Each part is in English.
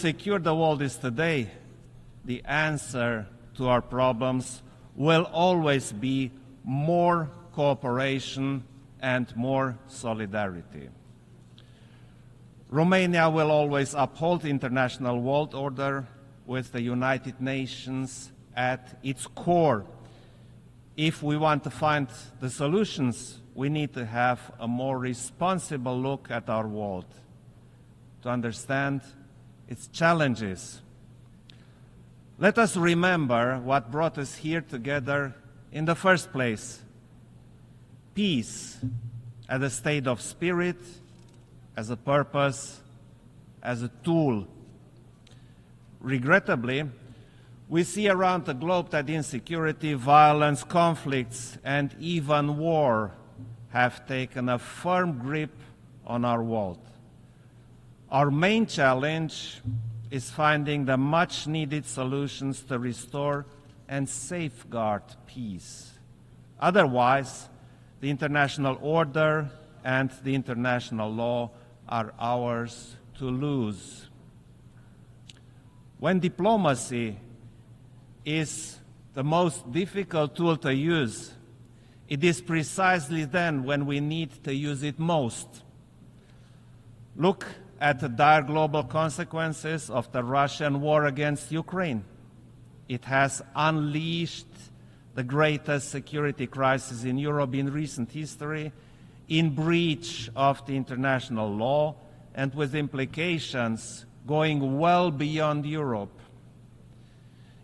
secure the world is today, the answer to our problems will always be more cooperation and more solidarity. Romania will always uphold the international world order with the United Nations at its core. If we want to find the solutions, we need to have a more responsible look at our world, to understand its challenges. Let us remember what brought us here together in the first place. Peace as a state of spirit, as a purpose, as a tool. Regrettably, we see around the globe that insecurity, violence, conflicts, and even war have taken a firm grip on our world. Our main challenge is finding the much-needed solutions to restore and safeguard peace. Otherwise, the international order and the international law are ours to lose. When diplomacy is the most difficult tool to use, it is precisely then when we need to use it most. Look at the dire global consequences of the Russian war against Ukraine. It has unleashed the greatest security crisis in Europe in recent history, in breach of the international law and with implications going well beyond Europe.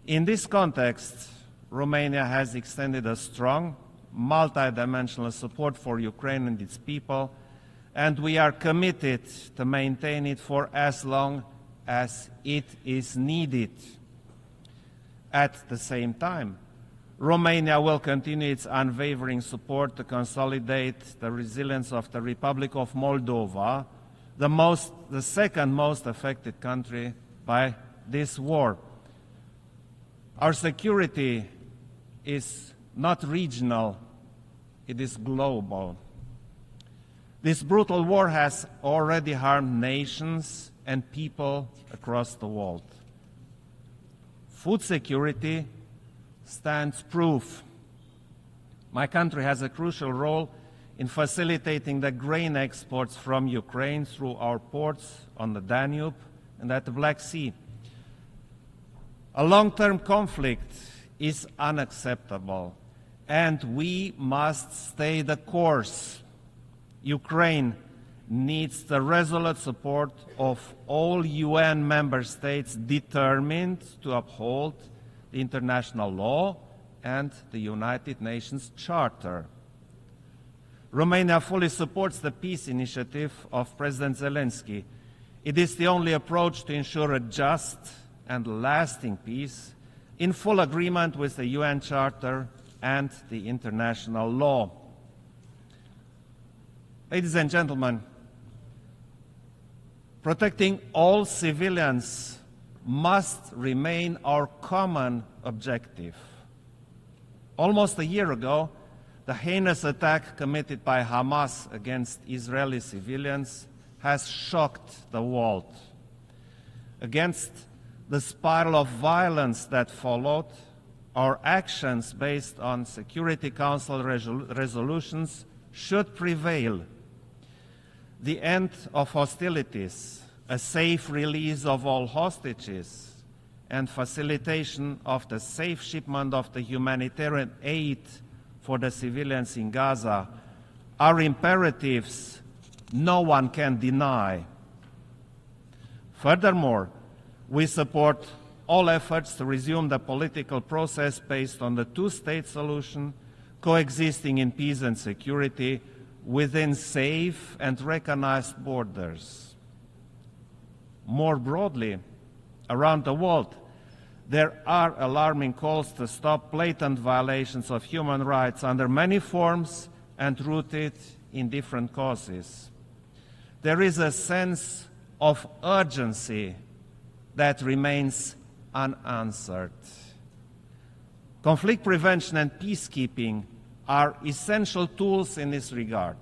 In this context, Romania has extended a strong, multidimensional support for Ukraine and its people, and we are committed to maintain it for as long as it is needed. At the same time, Romania will continue its unwavering support to consolidate the resilience of the Republic of Moldova, the second most affected country by this war. Our security is not regional, it is global. This brutal war has already harmed nations and people across the world. Food security stands proof. My country has a crucial role in facilitating the grain exports from Ukraine through our ports on the Danube and at the Black Sea. A long-term conflict is unacceptable, and we must stay the course. Ukraine needs the resolute support of all UN member states determined to uphold the international law and the United Nations Charter. Romania fully supports the peace initiative of President Zelensky. It is the only approach to ensure a just and lasting peace in full agreement with the UN Charter and the international law. Ladies and gentlemen, protecting all civilians must remain our common objective. Almost a year ago, the heinous attack committed by Hamas against Israeli civilians has shocked the world. Against the spiral of violence that followed, our actions based on Security Council resolutions should prevail. The end of hostilities, a safe release of all hostages, and facilitation of the safe shipment of the humanitarian aid for the civilians in Gaza are imperatives no one can deny. Furthermore, we support all efforts to resume the political process based on the two-state solution, coexisting in peace and security within safe and recognized borders. More broadly, around the world, there are alarming calls to stop blatant violations of human rights under many forms and rooted in different causes. There is a sense of urgency that remains unanswered. Conflict prevention and peacekeeping are essential tools in this regard.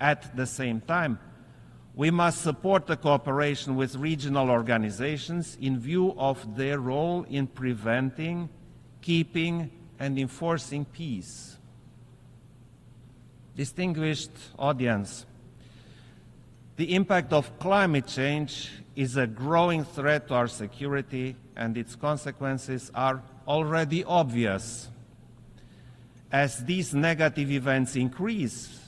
At the same time, we must support the cooperation with regional organizations in view of their role in preventing, keeping, and enforcing peace. Distinguished audience, the impact of climate change is a growing threat to our security, and its consequences are already obvious. As these negative events increase,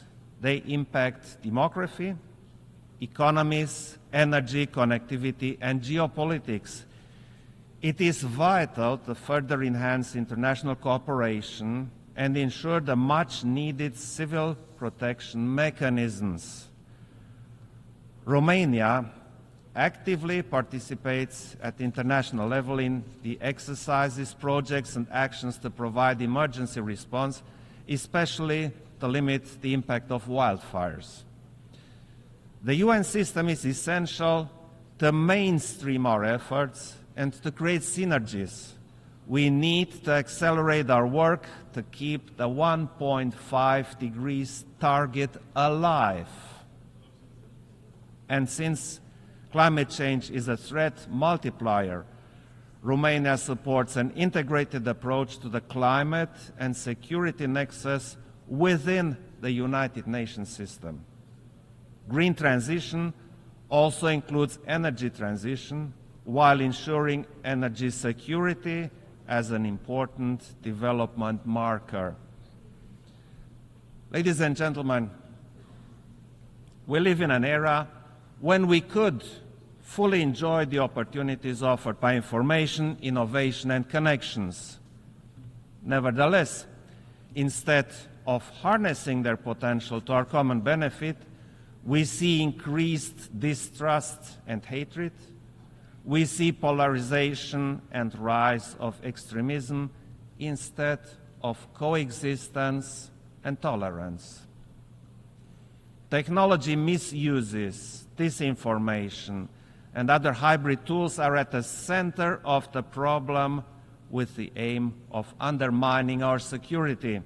they impact demography, economies, energy, connectivity, and geopolitics. It is vital to further enhance international cooperation and ensure the much-needed civil protection mechanisms. Romania actively participates at international level in the exercises, projects, and actions to provide emergency response, especially to limit the impact of wildfires. The UN system is essential to mainstream our efforts and to create synergies. We need to accelerate our work to keep the 1.5 degrees target alive. And since climate change is a threat multiplier, Romania supports an integrated approach to the climate and security nexus within the United Nations system. Green transition also includes energy transition, while ensuring energy security as an important development marker. Ladies and gentlemen, we live in an era when we could fully enjoy the opportunities offered by information, innovation, and connections. Nevertheless, instead of harnessing their potential to our common benefit, we see increased distrust and hatred. We see polarization and rise of extremism instead of coexistence and tolerance. Technology misuses, disinformation, and other hybrid tools are at the center of the problem, with the aim of undermining our security.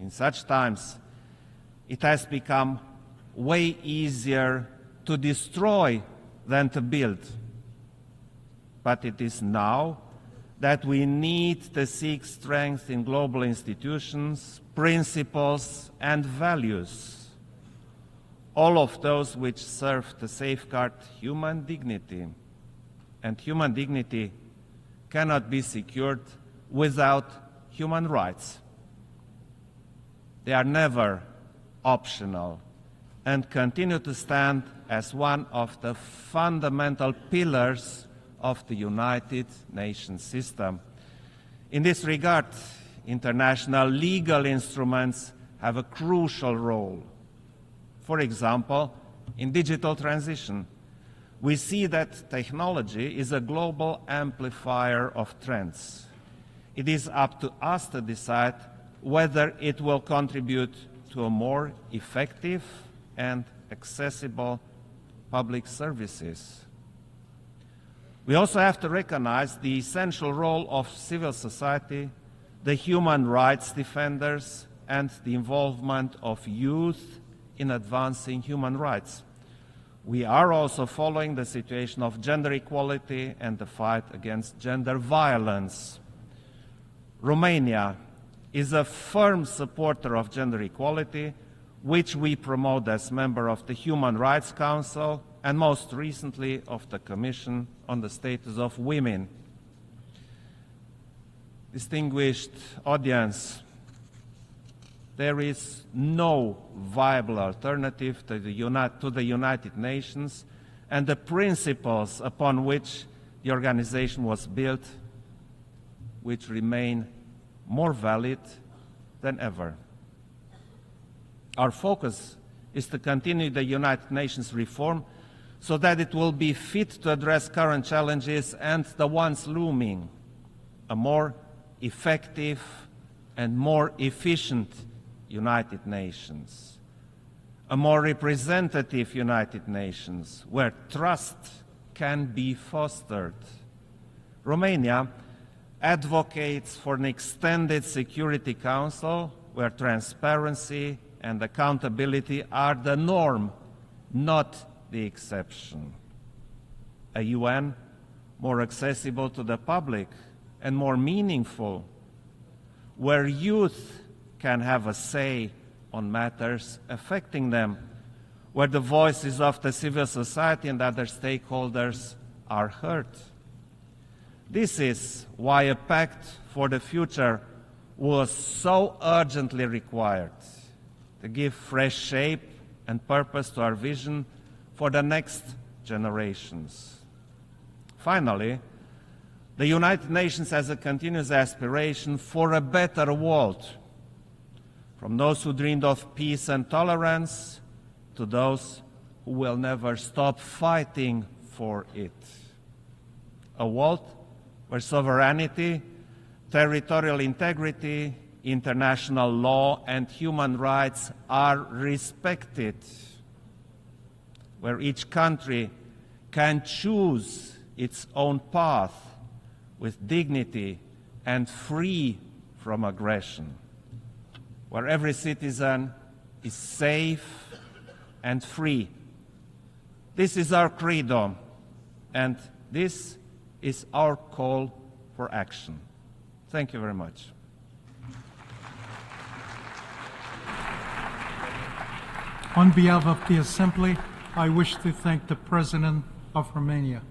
In such times, it has become way easier to destroy than to build. But it is now that we need to seek strength in global institutions, principles, and values, all of those which serve to safeguard human dignity. And human dignity cannot be secured without human rights. They are never optional and continue to stand as one of the fundamental pillars of the United Nations system. In this regard, international legal instruments have a crucial role. For example, in digital transition, we see that technology is a global amplifier of trends. It is up to us to decide whether it will contribute to a more effective and accessible public services. We also have to recognize the essential role of civil society, the human rights defenders, and the involvement of youth in advancing human rights. We are also following the situation of gender equality and the fight against gender violence. Romania is a firm supporter of gender equality, which we promote as member of the Human Rights Council and most recently of the Commission on the Status of Women. Distinguished audience, there is no viable alternative to the United Nations and the principles upon which the organization was built, which remain more valid than ever. Our focus is to continue the United Nations reform so that it will be fit to address current challenges and the ones looming, a more effective and more efficient United Nations, a more representative United Nations where trust can be fostered. Romania advocates for an extended Security Council where transparency and accountability are the norm, not the exception. A UN more accessible to the public and more meaningful, where youth can have a say on matters affecting them, where the voices of the civil society and other stakeholders are heard. This is why a pact for the future was so urgently required to give fresh shape and purpose to our vision for the next generations. Finally, the United Nations has a continuous aspiration for a better world, from those who dreamed of peace and tolerance to those who will never stop fighting for it. A world where sovereignty, territorial integrity, international law, and human rights are respected, where each country can choose its own path with dignity and free from aggression, where every citizen is safe and free. This is our credo, and this is our call for action. Thank you very much. On behalf of the Assembly, I wish to thank the President of Romania.